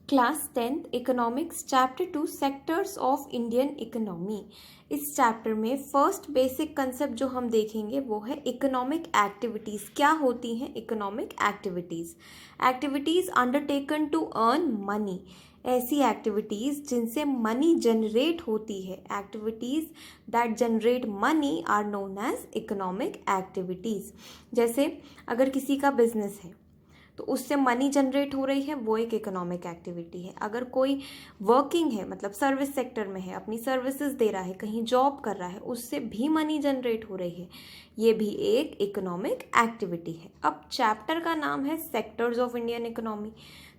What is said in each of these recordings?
Class 10th economics chapter 2 sectors of Indian economy. इस chapter में first basic concept जो हम देखेंगे वो है इकोनॉमिक एक्टिविटीज़। क्या होती हैं economic activities? Activities undertaken to earn money, ऐसी एक्टिविटीज़ जिनसे मनी जनरेट होती है। Activities that generate money are known as economic activities. जैसे अगर किसी का बिजनेस है तो उससे मनी जनरेट हो रही है, वो एक इकोनॉमिक एक्टिविटी है। अगर कोई वर्किंग है, मतलब सर्विस सेक्टर में है, अपनी सर्विसेज दे रहा है, कहीं जॉब कर रहा है, उससे भी मनी जनरेट हो रही है, ये भी एक इकोनॉमिक एक्टिविटी है। अब चैप्टर का नाम है सेक्टर्स ऑफ इंडियन इकोनॉमी।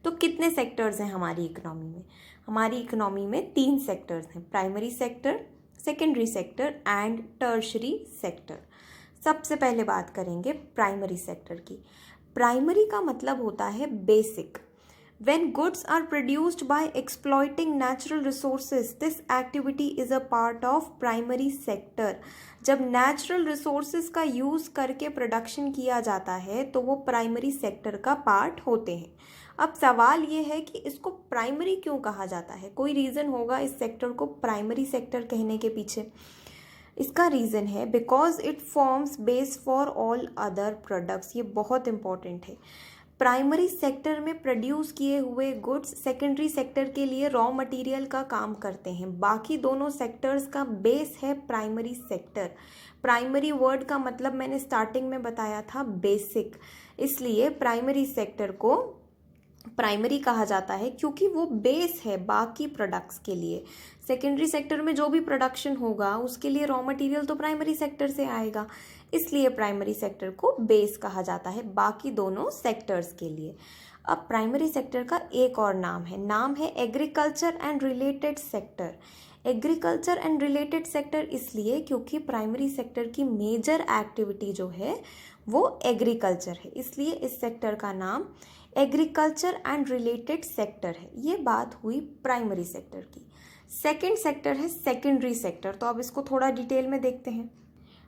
तो कितने सेक्टर्स हैं हमारी इकोनॉमी में? हमारी इकोनॉमी में 3 सेक्टर्स हैं, primary sector, secondary sector and tertiary sector. सबसे पहले बात करेंगे प्राइमरी सेक्टर की। प्राइमरी का मतलब होता है basic. When goods are produced by exploiting natural resources, this activity is a part of primary sector. जब नेचुरल रिसोर्सेज का यूज़ करके प्रोडक्शन किया जाता है तो वो प्राइमरी सेक्टर का पार्ट होते हैं। अब सवाल ये है कि इसको प्राइमरी क्यों कहा जाता है? कोई रीज़न होगा इस सेक्टर को प्राइमरी सेक्टर कहने के पीछे। इसका रीज़न है because it forms base for all other products. ये बहुत इंपॉर्टेंट है। प्राइमरी सेक्टर में प्रोड्यूस किए हुए गुड्स सेकेंडरी सेक्टर के लिए रॉ मटेरियल का काम करते हैं। बाकी दोनों सेक्टर्स का बेस है प्राइमरी सेक्टर। प्राइमरी वर्ड का मतलब मैंने स्टार्टिंग में बताया था बेसिक, इसलिए प्राइमरी सेक्टर को प्राइमरी कहा जाता है क्योंकि वो बेस है बाकी प्रोडक्ट्स के लिए। सेकेंडरी सेक्टर में जो भी प्रोडक्शन होगा उसके लिए रॉ मटेरियल तो प्राइमरी सेक्टर से आएगा, इसलिए प्राइमरी सेक्टर को बेस कहा जाता है बाकी दोनों सेक्टर्स के लिए। अब प्राइमरी सेक्टर का एक और नाम है agriculture and related sector. Agriculture and related sector इसलिए क्योंकि प्राइमरी सेक्टर की मेजर एक्टिविटी जो है वो एग्रीकल्चर है, इसलिए इस सेक्टर का नाम एग्रीकल्चर एंड रिलेटेड सेक्टर है। ये बात हुई प्राइमरी सेक्टर की। सेकेंड सेक्टर है सेकेंडरी सेक्टर। तो अब इसको थोड़ा डिटेल में देखते हैं।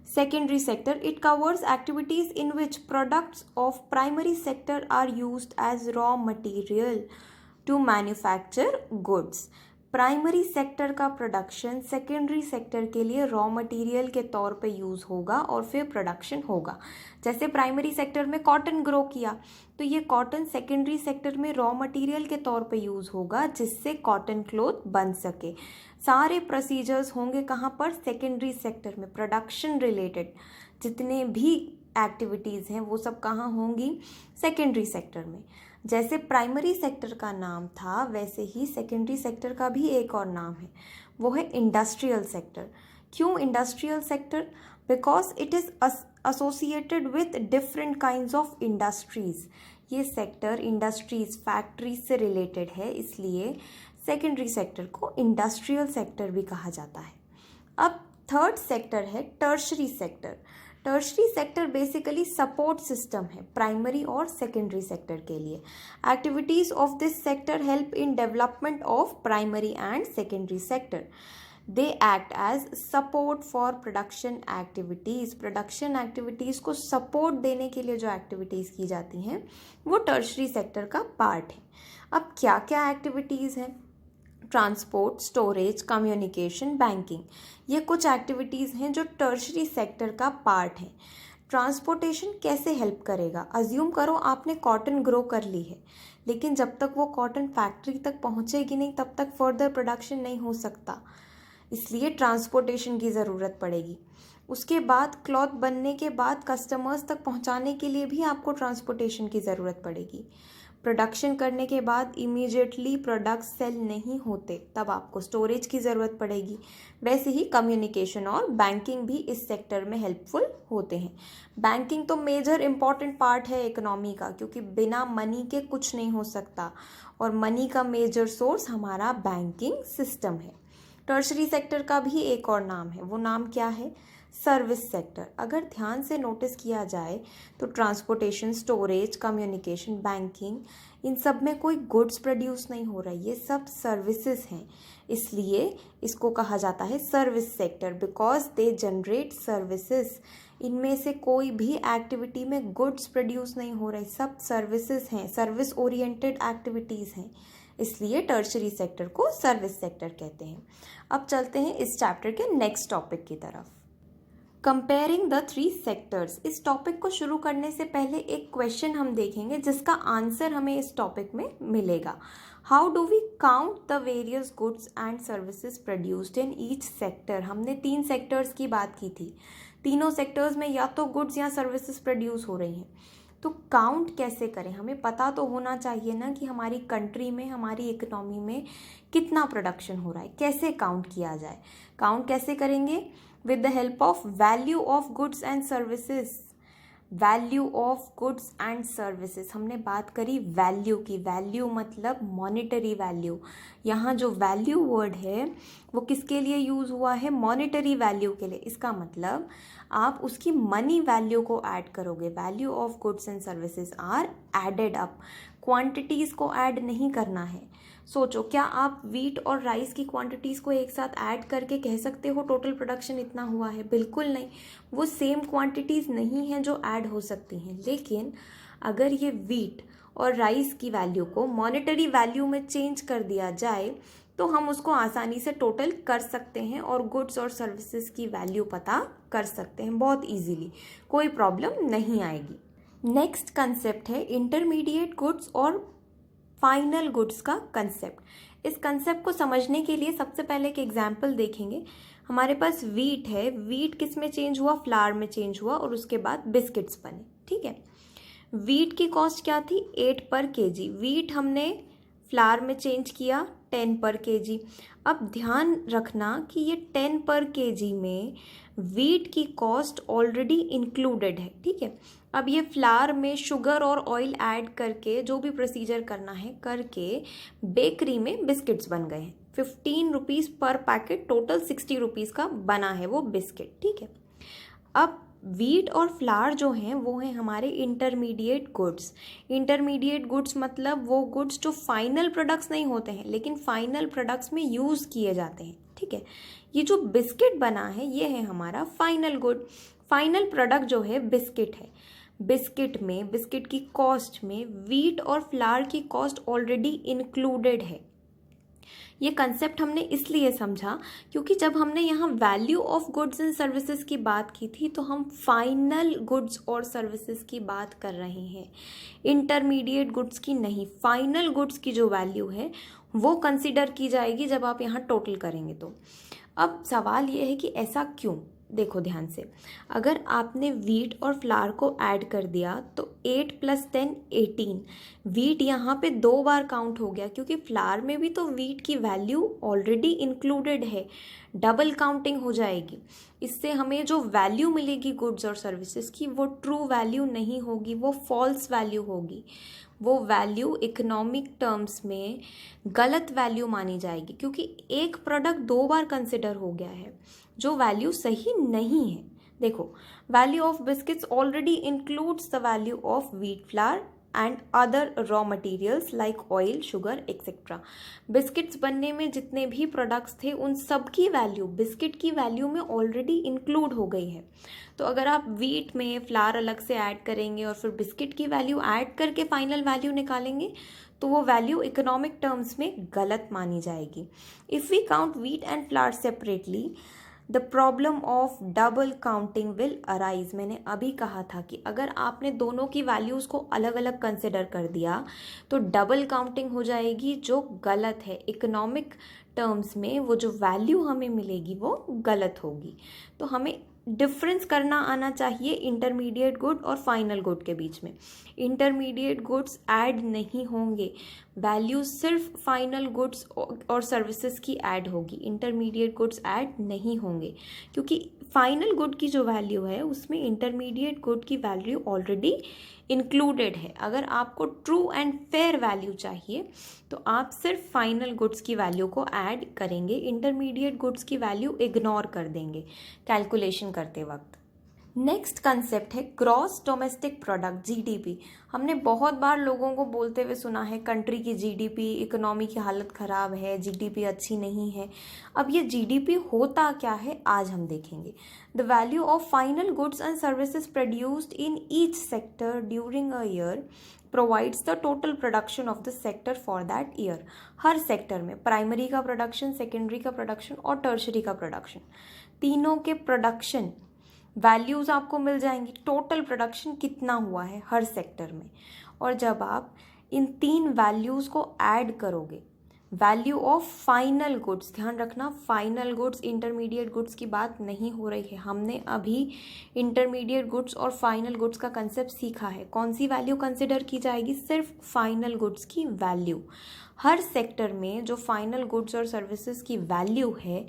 Secondary sector it covers activities in which products of primary sector are used as raw material to manufacture goods. Primary sector का प्रोडक्शन सेकेंडरी सेक्टर के लिए रॉ मटेरियल के तौर पे यूज़ होगा और फिर प्रोडक्शन होगा। जैसे प्राइमरी सेक्टर में कॉटन ग्रो किया तो ये कॉटन सेकेंडरी सेक्टर में रॉ मटेरियल के तौर पे यूज़ होगा जिससे कॉटन क्लॉथ बन सके। सारे प्रोसीजर्स होंगे कहाँ पर? सेकेंडरी सेक्टर में। प्रोडक्शन रिलेटेड जितने भी एक्टिविटीज़ हैं वो सब कहाँ होंगी? सेकेंडरी सेक्टर में। जैसे प्राइमरी सेक्टर का नाम था वैसे ही सेकेंडरी सेक्टर का भी एक और नाम है, वो है इंडस्ट्रियल सेक्टर। क्यों industrial sector? Because it is associated with different kinds of industries. ये सेक्टर इंडस्ट्रीज फैक्ट्रीज से रिलेटेड है, इसलिए सेकेंडरी सेक्टर को इंडस्ट्रियल सेक्टर भी कहा जाता है। अब थर्ड सेक्टर है टर्शरी सेक्टर। टर्शरी सेक्टर बेसिकली सपोर्ट सिस्टम है प्राइमरी और सेकेंडरी सेक्टर के लिए। Activities of this sector help in development of primary and secondary sector. They act as support for production activities. Production activities को support देने के लिए जो एक्टिविटीज़ की जाती हैं वो टर्शरी सेक्टर का पार्ट है। अब क्या क्या एक्टिविटीज़ हैं? ट्रांसपोर्ट, स्टोरेज, कम्युनिकेशन, बैंकिंग, ये कुछ एक्टिविटीज़ हैं जो टर्शरी सेक्टर का पार्ट है। ट्रांसपोर्टेशन कैसे हेल्प करेगा? अज्यूम करो आपने कॉटन ग्रो कर ली है, लेकिन जब तक वो कॉटन फैक्ट्री तक पहुंचेगी नहीं तब तक फर्दर प्रोडक्शन नहीं हो सकता, इसलिए ट्रांसपोर्टेशन की ज़रूरत पड़ेगी। उसके बाद क्लॉथ बनने के बाद कस्टमर्स तक पहुंचाने के लिए भी आपको ट्रांसपोर्टेशन की ज़रूरत पड़ेगी। प्रोडक्शन करने के बाद इमीडिएटली प्रोडक्ट सेल नहीं होते तब आपको स्टोरेज की ज़रूरत पड़ेगी। वैसे ही कम्युनिकेशन और बैंकिंग भी इस सेक्टर में हेल्पफुल होते हैं। बैंकिंग तो मेजर इम्पॉर्टेंट पार्ट है इकोनॉमी का, क्योंकि बिना मनी के कुछ नहीं हो सकता और मनी का मेजर सोर्स हमारा बैंकिंग सिस्टम है। टर्शरी सेक्टर का भी एक और नाम है, वो नाम क्या है? Service sector. अगर ध्यान से नोटिस किया जाए तो ट्रांसपोर्टेशन, स्टोरेज, कम्युनिकेशन, बैंकिंग, इन सब में कोई गुड्स प्रोड्यूस नहीं हो रहा है, ये सब सर्विसेज हैं, इसलिए इसको कहा जाता है service sector because they generate services. इनमें से कोई भी एक्टिविटी में गुड्स प्रोड्यूस नहीं हो रहे, सब सर्विसेज हैं, सर्विस ओरिएंटेड एक्टिविटीज़ हैं, इसलिए टर्शरी सेक्टर को सर्विस सेक्टर कहते हैं। अब चलते हैं इस चैप्टर के नेक्स्ट टॉपिक की तरफ, कंपेयरिंग द थ्री सेक्टर्स। इस टॉपिक को शुरू करने से पहले एक क्वेश्चन हम देखेंगे जिसका आंसर हमें इस टॉपिक में मिलेगा। How do we count the various goods and services produced in each sector. हमने 3 सेक्टर्स की बात की थी, तीनों सेक्टर्स में या तो गुड्स या सर्विसेज प्रोड्यूस हो रही हैं, तो काउंट कैसे करें। हमें पता तो होना चाहिए ना कि हमारी कंट्री में, हमारी इकोनॉमी में कितना प्रोडक्शन हो रहा है, कैसे काउंट किया जाए। काउंट कैसे करेंगे? with the help of value of goods and services। Value of goods and services, हमने बात करी वैल्यू की। वैल्यू मतलब मॉनेटरी वैल्यू। यहाँ जो वैल्यू वर्ड है वो किसके लिए यूज़ हुआ है? मॉनेटरी वैल्यू के लिए। इसका मतलब आप उसकी मनी वैल्यू को ऐड करोगे। Value of goods and services are added up, quantities को ऐड नहीं करना है। सोचो, क्या आप वीट और राइस की क्वांटिटीज़ को एक साथ ऐड करके कह सकते हो टोटल प्रोडक्शन इतना हुआ है? बिल्कुल नहीं, वो सेम क्वांटिटीज़ नहीं हैं जो ऐड हो सकती हैं। लेकिन अगर ये वीट और राइस की वैल्यू को मॉनेटरी वैल्यू में चेंज कर दिया जाए तो हम उसको आसानी से टोटल कर सकते हैं और गुड्स और सर्विसेज की वैल्यू पता कर सकते हैं बहुत ईजीली, कोई प्रॉब्लम नहीं आएगी। नेक्स्ट कंसेप्ट है इंटरमीडिएट गुड्स और फाइनल गुड्स का कंसेप्ट। इस कंसेप्ट को समझने के लिए सबसे पहले एक एग्जाम्पल देखेंगे। हमारे पास वीट है, वीट किस में चेंज हुआ? फ्लावर में चेंज हुआ और उसके बाद बिस्किट्स बने। ठीक है, वीट की कॉस्ट क्या थी? 8 पर केजी। वीट हमने फ्लावर में चेंज किया 10 पर केजी। अब ध्यान रखना कि ये 10 पर केजी में वीट की कॉस्ट ऑलरेडी इंक्लूडेड है। ठीक है, अब ये फ्लावर में शुगर और ऑयल ऐड करके जो भी प्रोसीजर करना है करके बेकरी में बिस्किट्स बन गए हैं। 15 रुपीज़ पर पैकेट, टोटल 60 रुपीज़ का बना है वो बिस्किट। ठीक है, अब वीट और फ्लावर जो हैं वो हैं हमारे इंटरमीडिएट गुड्स। इंटरमीडिएट गुड्स मतलब वो गुड्स जो फाइनल प्रोडक्ट्स नहीं होते हैं लेकिन फाइनल प्रोडक्ट्स में यूज़ किए जाते हैं। ठीक है, ये जो बिस्किट बना है ये है हमारा फाइनल गुड। फाइनल प्रोडक्ट जो है बिस्किट है। बिस्किट में, बिस्किट की कॉस्ट में वीट और फ्लावर की कॉस्ट ऑलरेडी इंक्लूडेड है। ये कंसेप्ट हमने इसलिए समझा क्योंकि जब हमने यहाँ value of goods and services की बात की थी तो हम फाइनल गुड्स और सर्विसेज की बात कर रहे हैं, इंटरमीडिएट गुड्स की नहीं। फाइनल गुड्स की जो वैल्यू है वो कंसिडर की जाएगी जब आप यहाँ टोटल करेंगे तो। अब सवाल ये है कि ऐसा क्यों? देखो ध्यान से, अगर आपने वीट और फ्लावर को ऐड कर दिया तो 8 + 10 18। वीट यहाँ पे 2 बार काउंट हो गया क्योंकि फ्लावर में भी तो वीट की वैल्यू ऑलरेडी इंक्लूडेड है, डबल काउंटिंग हो जाएगी। इससे हमें जो वैल्यू मिलेगी गुड्स और सर्विसेज की वो ट्रू वैल्यू नहीं होगी, वो फॉल्स वैल्यू होगी। वो वैल्यू इकोनॉमिक टर्म्स में गलत वैल्यू मानी जाएगी क्योंकि एक प्रोडक्ट 2 बार कंसिडर हो गया है जो वैल्यू सही नहीं है। देखो, value of biscuits already includes the value of wheat flour and other raw materials like oil, sugar etcetera. Biscuits बनने में जितने भी प्रोडक्ट्स थे उन सब की वैल्यू बिस्किट की वैल्यू में ऑलरेडी इंक्लूड हो गई है। तो अगर आप वीट में फ्लावर अलग से ऐड करेंगे और फिर बिस्किट की वैल्यू ऐड करके फाइनल वैल्यू निकालेंगे तो वो वैल्यू इकोनॉमिक टर्म्स में गलत मानी जाएगी। If we count wheat and flour separately the problem of double counting will arise. मैंने अभी कहा था कि अगर आपने दोनों की वैल्यूज़ को अलग अलग कंसिडर कर दिया तो डबल काउंटिंग हो जाएगी जो गलत है। इकोनॉमिक टर्म्स में वो जो वैल्यू हमें मिलेगी वो गलत होगी। तो हमें डिफरेंस करना आना चाहिए इंटरमीडिएट गुड और फाइनल गुड के बीच में। इंटरमीडिएट गुड्स ऐड नहीं होंगे, वैल्यू सिर्फ फाइनल गुड्स और सर्विसेज की ऐड होगी, इंटरमीडिएट गुड्स ऐड नहीं होंगे क्योंकि फाइनल गुड की जो वैल्यू है उसमें इंटरमीडिएट गुड की वैल्यू ऑलरेडी इंक्लूडेड है। अगर आपको ट्रू एंड फेयर वैल्यू चाहिए तो आप सिर्फ फाइनल गुड्स की वैल्यू को ऐड करेंगे, इंटरमीडिएट गुड्स की वैल्यू इग्नोर कर देंगे कैलकुलेशन करते वक्त। नेक्स्ट कंसेप्ट है ग्रॉस डोमेस्टिक प्रोडक्ट, जीडीपी। हमने बहुत बार लोगों को बोलते हुए सुना है कंट्री की जीडीपी, इकोनॉमी की हालत ख़राब है, जीडीपी अच्छी नहीं है। अब ये जीडीपी होता क्या है आज हम देखेंगे। The value of final goods and services produced in each sector during a year provides the total production of the sector for that year. Her sector में प्राइमरी का प्रोडक्शन, सेकेंडरी का प्रोडक्शन और टर्शरी का production, तीनों के production values आपको मिल जाएंगी। Total production कितना हुआ है हर सेक्टर में, और जब आप इन तीन वैल्यूज़ को ऐड करोगे, वैल्यू ऑफ फाइनल गुड्स, ध्यान रखना फाइनल गुड्स इंटरमीडिएट गुड्स की बात नहीं हो रही है। हमने अभी इंटरमीडिएट गुड्स और फाइनल गुड्स का कंसेप्ट सीखा है। कौन सी वैल्यू कंसिडर की जाएगी? सिर्फ फाइनल गुड्स की वैल्यू। हर सेक्टर में जो फाइनल गुड्स और सर्विसेज की वैल्यू है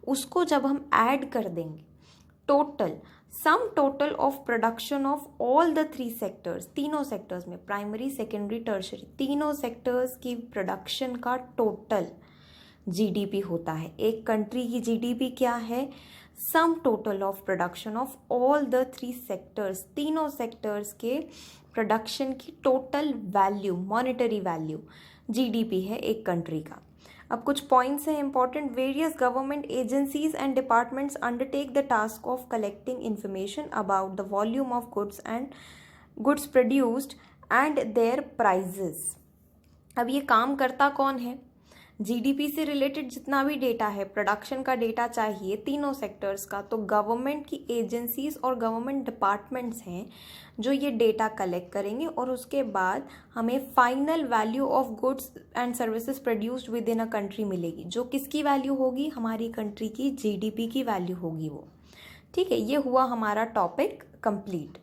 उसको जब हम ऐड कर देंगे, total sum total of production of all the three sectors, तीनों सेक्टर्स में प्राइमरी, सेकेंडरी, टर्शरी, तीनों सेक्टर्स की प्रोडक्शन का टोटल जीडीपी होता है। एक कंट्री की जीडीपी क्या है? Sum total of production of all the three sectors, तीनों सेक्टर्स के प्रोडक्शन की total value, monetary value GDP है एक कंट्री का। अब कुछ पॉइंट्स हैं important. Various government agencies and departments undertake the task of collecting information about the volume of goods and goods produced and their prices. अब ये काम करता कौन है? जीडीपी से रिलेटेड जितना भी डेटा है, प्रोडक्शन का डेटा चाहिए तीनों सेक्टर्स का, तो गवर्नमेंट की एजेंसीज और गवर्नमेंट डिपार्टमेंट्स हैं जो ये डेटा कलेक्ट करेंगे और उसके बाद हमें final value of goods and services produced with in a country मिलेगी, जो किसकी वैल्यू होगी? हमारी कंट्री की जीडीपी की वैल्यू होगी वो। ठीक है, ये हुआ हमारा टॉपिक कंप्लीट।